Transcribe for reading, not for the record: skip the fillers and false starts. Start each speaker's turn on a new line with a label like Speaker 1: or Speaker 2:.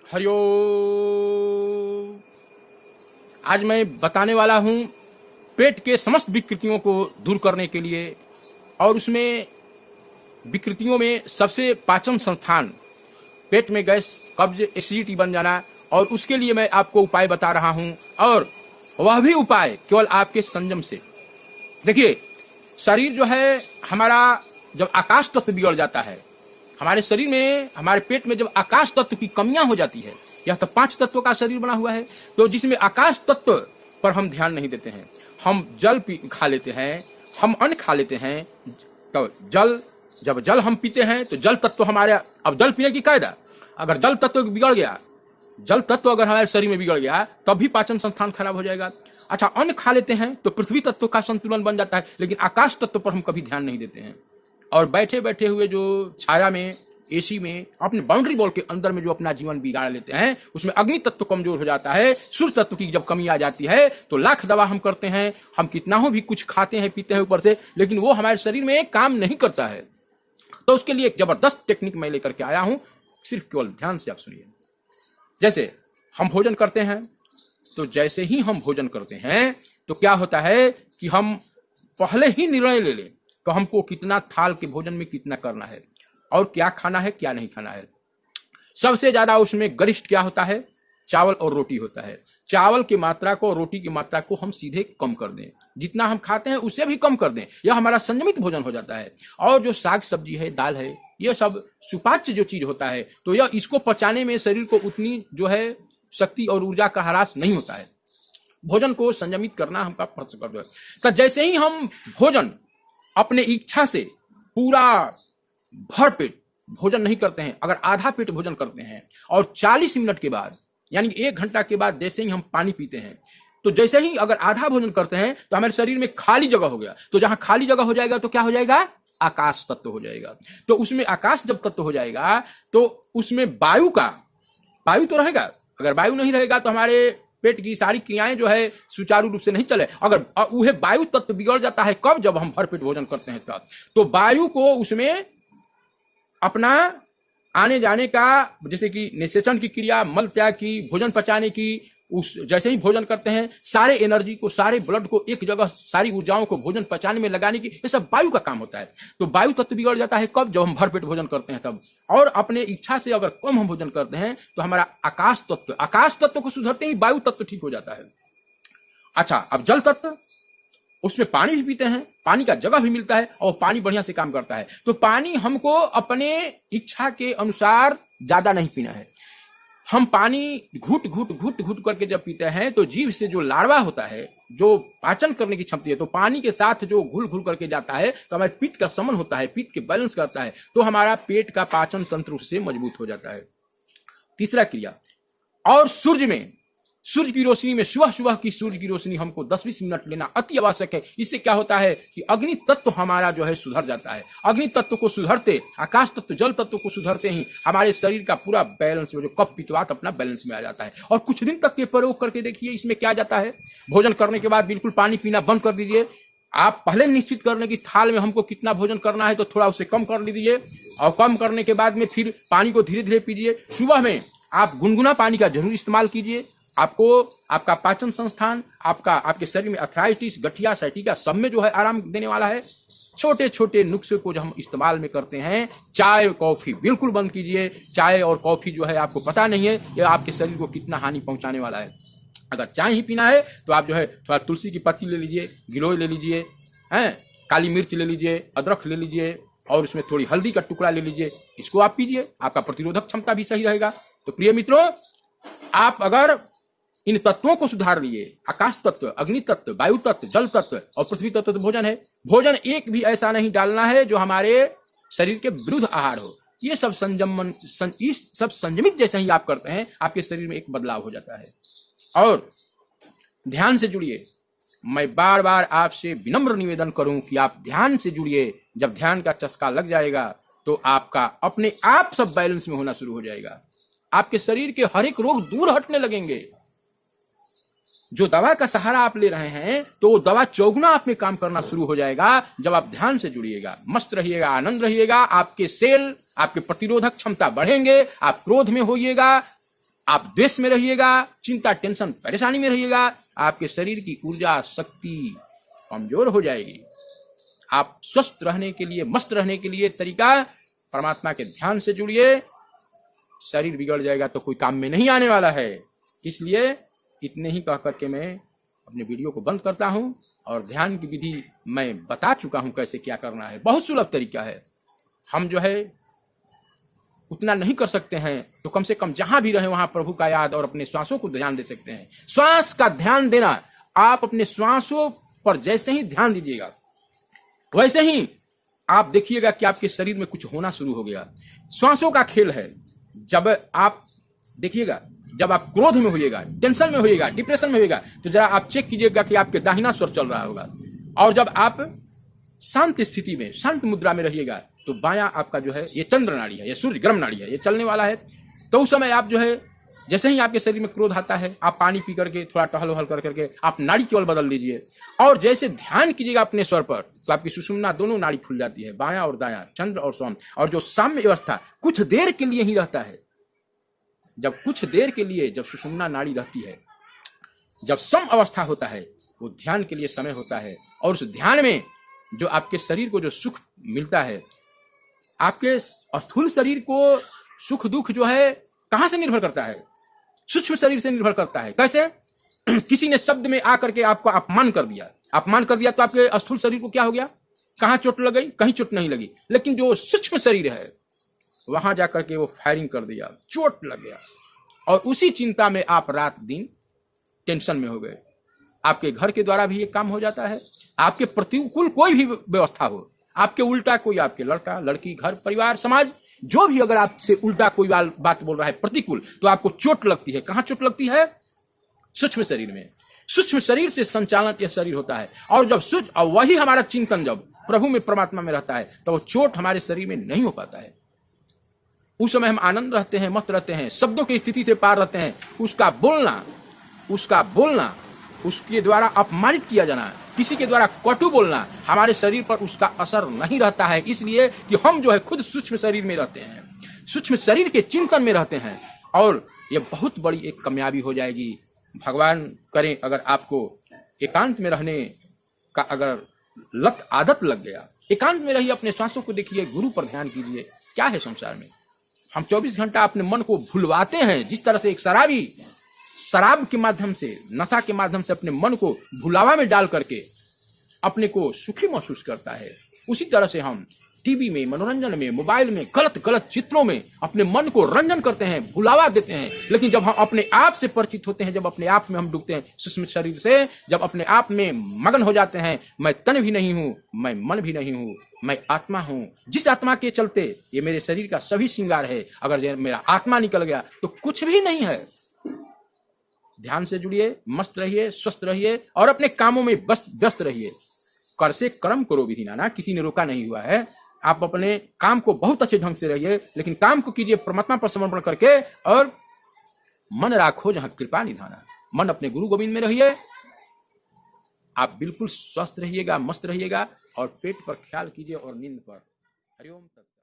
Speaker 1: हरिओम। आज मैं बताने वाला हूं पेट के समस्त विकृतियों को दूर करने के लिए, और उसमें विकृतियों में सबसे पाचन संस्थान, पेट में गैस, कब्ज, एसिडिटी बन जाना, और उसके लिए मैं आपको उपाय बता रहा हूं, और वह भी उपाय केवल आपके संयम से। देखिए, शरीर जो है हमारा, जब आकाश तत्व बिगड़ जाता है, हमारे शरीर में, हमारे पेट में जब आकाश तत्व की कमियां हो जाती है, यह तो 5 तत्वों का शरीर बना हुआ है, तो जिसमें आकाश तत्व पर हम ध्यान नहीं देते हैं। हम जल खा लेते हैं, हम अन्न खा लेते हैं, तो जब जल हम पीते हैं तो जल तत्व हमारे, अब जल पीने की कायदा, अगर जल तत्व बिगड़ गया, जल तत्व अगर हमारे शरीर में बिगड़ गया, तब भी पाचन संस्थान खराब हो जाएगा। अच्छा, अन्न खा लेते हैं तो पृथ्वी तत्व का संतुलन बन जाता है, लेकिन आकाश तत्व पर हम कभी ध्यान नहीं देते हैं। और बैठे बैठे हुए जो छाया में, एसी में, अपने बाउंड्री वॉल के अंदर में जो अपना जीवन बिगाड़ लेते हैं, उसमें अग्नि तत्व कमजोर हो जाता है, सूर्य तत्व की जब कमी आ जाती है तो लाख दवा हम करते हैं, हम कितना हो भी कुछ खाते हैं पीते हैं ऊपर से, लेकिन वो हमारे शरीर में काम नहीं करता है। तो उसके लिए एक जबरदस्त टेक्निक मैं लेकर के आया हूं, सिर्फ केवल ध्यान से आप सुनिए। जैसे हम भोजन करते हैं, तो जैसे ही हम भोजन करते हैं तो क्या होता है कि हम पहले ही निर्णय ले लें तो हमको कितना थाल के भोजन में कितना करना है, और क्या खाना है क्या नहीं खाना है। सबसे ज्यादा उसमें गरिष्ठ क्या होता है? चावल और रोटी होता है। चावल की मात्रा को और रोटी की मात्रा को हम सीधे कम कर दें, जितना हम खाते हैं उससे भी कम कर दें, यह हमारा संयमित भोजन हो जाता है। और जो साग सब्जी है, दाल है, यह सब सुपाच्य जो चीज होता है, तो यह इसको पचाने में शरीर को उतनी जो है शक्ति और ऊर्जा का ह्रास नहीं होता है। भोजन को संयमित करना हमका फर्ज कर दो। तो जैसे ही हम भोजन अपने इच्छा से पूरा भर पेट भोजन नहीं करते हैं, अगर आधा पेट भोजन करते हैं, और 40 मिनट के बाद, यानी 1 घंटा के बाद जैसे ही हम पानी पीते हैं, तो जैसे ही अगर आधा भोजन करते हैं तो हमारे शरीर में खाली जगह हो गया। तो जहां खाली जगह हो जाएगा तो क्या हो जाएगा? आकाश तत्व हो जाएगा। तो उसमें आकाश जब तत्व हो जाएगा तो उसमें वायु तो रहेगा। अगर वायु नहीं रहेगा तो हमारे पेट की सारी क्रियाएं जो है सुचारू रूप से नहीं चले। अगर वह वायु तत्व बिगड़ जाता है, कब? जब हम भरपेट भोजन करते हैं तब। तो वायु को उसमें अपना आने जाने का, जैसे कि निषेचन की क्रिया, मल त्याग की, भोजन पचाने की, उस जैसे ही भोजन करते हैं, सारे एनर्जी को, सारे ब्लड को एक जगह, सारी ऊर्जाओं को भोजन पचाने में लगाने की, ये सब वायु का काम होता है। तो वायु तत्व बिगड़ जाता है कब? जब हम भरपेट भोजन करते हैं तब। और अपने इच्छा से अगर कम हम भोजन करते हैं तो हमारा आकाश तत्व को सुधरते ही वायु तत्व ठीक हो जाता है। अच्छा, अब जल तत्व, उसमें पानी भी पीते हैं, पानी का जगह भी मिलता है और पानी बढ़िया से काम करता है। तो पानी हमको अपने इच्छा के अनुसार ज्यादा नहीं पीना है। हम पानी घुट घुट करके जब पीते हैं तो जीभ से जो लार्वा होता है, जो पाचन करने की क्षमता है, तो पानी के साथ जो घुल करके जाता है तो हमारे पित्त का समन होता है, पित्त के बैलेंस करता है, तो हमारा पेट का पाचन तंत्र उससे मजबूत हो जाता है। तीसरा क्रिया, और सूर्य की रोशनी में, सुबह की सूर्य की रोशनी हमको 10-20 मिनट लेना अति आवश्यक है। इससे क्या होता है कि अग्नि तत्व हमारा जो है सुधर जाता है। अग्नि तत्व को सुधरते, आकाश तत्व, जल तत्व को सुधरते ही हमारे शरीर का पूरा बैलेंस, जो कफ पित्तवात अपना बैलेंस में आ जाता है। और कुछ दिन तक के प्रयोग करके देखिए, इसमें क्या जाता है। भोजन करने के बाद बिल्कुल पानी पीना बंद कर दीजिए। आप पहले निश्चित कर लें कि थाल में हमको कितना भोजन करना है, तो थोड़ा उसे कम कर लीजिए, और कम करने के बाद में फिर पानी को धीरे धीरे पीजिए। सुबह में आप गुनगुना पानी का जरूर इस्तेमाल कीजिए। आपको आपका पाचन संस्थान, आपके शरीर में अर्थराइटिस, गठिया, साइटिका, सब में जो है आराम देने वाला है। छोटे छोटे नुस्खे को जो हम इस्तेमाल में करते हैं, चाय कॉफी बिल्कुल बंद कीजिए। चाय और कॉफी जो है आपको पता नहीं है ये आपके शरीर को कितना हानि पहुंचाने वाला है। अगर चाय ही पीना है तो आप जो है थोड़ा तुलसी की पत्ती ले लीजिए, गिलोय ले लीजिए, काली मिर्च ले लीजिए, अदरक ले लीजिए, और उसमें थोड़ी हल्दी का टुकड़ा ले लीजिए। इसको आप पीजिए, आपका प्रतिरोधक क्षमता भी सही रहेगा। तो प्रिय मित्रों, आप अगर इन तत्वों को सुधार लिए, आकाश तत्व, अग्नि तत्व, वायु तत्व, जल तत्व और पृथ्वी तत्व, तो भोजन है। भोजन एक भी ऐसा नहीं डालना है जो हमारे शरीर के विरुद्ध आहार हो। ये सब सब संयमित जैसे ही आप करते हैं, आपके शरीर में एक बदलाव हो जाता है। और ध्यान से जुड़िए। मैं बार बार आपसे विनम्र निवेदन करूं कि आप ध्यान से जुड़िए। जब ध्यान का चस्का लग जाएगा तो आपका अपने आप सब बैलेंस में होना शुरू हो जाएगा। आपके शरीर के हर एक रोग दूर हटने लगेंगे। जो दवा का सहारा आप ले रहे हैं, तो दवा चौगुना आप में काम करना शुरू हो जाएगा जब आप ध्यान से जुड़िएगा। मस्त रहिएगा, आनंद रहिएगा, आपके सेल, आपके प्रतिरोधक क्षमता बढ़ेंगे, आप क्रोध में होइएगा, आप द्वेष में रहिएगा, चिंता, टेंशन, परेशानी में रहिएगा, आपके शरीर की ऊर्जा, शक्ति कमजोर हो जाएगी। आप स्वस्थ रहने के लिए, मस्त रहने के लिए तरीका, परमात्मा के ध्यान से जुड़िए। शरीर बिगड़ जाएगा तो कोई काम में नहीं आने वाला है। इसलिए इतने ही कह करके मैं अपने वीडियो को बंद करता हूं। और ध्यान की विधि मैं बता चुका हूं कैसे क्या करना है, बहुत सुलभ तरीका है। हम जो है उतना नहीं कर सकते हैं तो कम से कम जहां भी रहे वहां प्रभु का याद और अपने श्वासों को ध्यान दे सकते हैं। श्वास का ध्यान देना, आप अपने श्वासों पर जैसे ही ध्यान दीजिएगा वैसे ही आप देखिएगा कि आपके शरीर में कुछ होना शुरू हो गया। श्वासों का खेल है। जब आप देखिएगा, जब आप क्रोध में होइएगा, टेंशन में होइएगा, डिप्रेशन में होइएगा, तो जरा आप चेक कीजिएगा कि आपके दाहिना स्वर चल रहा होगा। और जब आप शांत स्थिति में, शांत मुद्रा में रहिएगा तो बायां आपका जो है ये चंद्र नाड़ी है, ये सूर्य गर्म नाड़ी है, ये चलने वाला है। तो उस समय आप जो है जैसे ही आपके शरीर में क्रोध आता है, आप पानी पी करके थोड़ा टहल वहल कर करके आप नाड़ी केवल बदल दीजिए। और जैसे ध्यान कीजिएगा अपने स्वर पर तो आपकी सुषुम्ना दोनों नाड़ी खुल जाती है, बायां और दायां, चंद्र और सोम। और जो साम्य अवस्था कुछ देर के लिए ही रहता है, जब कुछ देर के लिए जब सुषुम्ना नाड़ी रहती है, जब सम अवस्था होता है, वो ध्यान के लिए समय होता है। और उस ध्यान में जो आपके शरीर को जो सुख मिलता है, आपके स्थूल शरीर को सुख दुख जो है कहां से निर्भर करता है? सूक्ष्म शरीर से निर्भर करता है। कैसे? किसी ने शब्द में आकर के आपको अपमान कर दिया, अपमान कर दिया तो आपके स्थूल शरीर को क्या हो गया? कहां चोट लग गई? कहीं चोट नहीं लगी। लेकिन जो सूक्ष्म शरीर है वहां जाकर के वो फायरिंग कर दिया, चोट लग गया। और उसी चिंता में आप रात दिन टेंशन में हो गए। आपके घर के द्वारा भी ये काम हो जाता है। आपके प्रतिकूल कोई भी व्यवस्था हो, आपके उल्टा कोई, आपके लड़का लड़की, घर परिवार, समाज, जो भी अगर आपसे उल्टा कोई बात बोल रहा है प्रतिकूल, तो आपको चोट लगती है। कहां चोट लगती है? सूक्ष्म शरीर में। सूक्ष्म शरीर से संचालन यह शरीर होता है। और जब और वही हमारा चिंतन जब प्रभु में, परमात्मा में रहता है, तो वो चोट हमारे शरीर में नहीं हो पाता है। उस समय हम आनंद रहते हैं, मस्त रहते हैं, शब्दों की स्थिति से पार रहते हैं। उसका बोलना, उसके द्वारा अपमानित किया जाना, किसी के द्वारा कटु बोलना, हमारे शरीर पर उसका असर नहीं रहता है। इसलिए कि हम जो है खुद सूक्ष्म शरीर में रहते हैं, सूक्ष्म शरीर के चिंतन में रहते हैं। और ये बहुत बड़ी एक कामयाबी हो जाएगी। भगवान करें अगर आपको एकांत में रहने का अगर आदत लग गया, एकांत में रहिए, अपने श्वासों को देखिए, गुरु पर ध्यान कीजिए। क्या है संसार में? हम 24 घंटा अपने मन को भुलवाते हैं। जिस तरह से एक शराबी शराब के माध्यम से, नशा के माध्यम से अपने मन को भुलावा में डाल करके अपने को सुखी महसूस करता है, उसी तरह से हम टीवी में, मनोरंजन में, मोबाइल में, गलत चित्रों में अपने मन को रंजन करते हैं, भुलावा देते हैं। लेकिन जब हम अपने आप से परिचित होते हैं, जब अपने आप में हम डूबते हैं सूक्ष्म शरीर से, जब अपने आप में मगन हो जाते हैं, मैं तन भी नहीं हूं, मैं मन भी नहीं हूं, मैं आत्मा हूं, जिस आत्मा के चलते ये मेरे शरीर का सभी श्रृंगार है, अगर मेरा आत्मा निकल गया तो कुछ भी नहीं है। ध्यान से जुड़िए, मस्त रहिए, स्वस्थ रहिए और अपने कामों में व्यस्त रहिए। कर से कर्म करो विधि नाना, किसी ने रोका नहीं हुआ है। आप अपने काम को बहुत अच्छे ढंग से रहिए, लेकिन काम को कीजिए परमात्मा पर समर्पण करके। और मन राखो जहां कृपा निधाना, मन अपने गुरु गोविंद में रहिए। आप बिल्कुल स्वस्थ रहिएगा, मस्त रहिएगा और पेट पर ख्याल कीजिए और नींद पर। हरिओम तत्सत।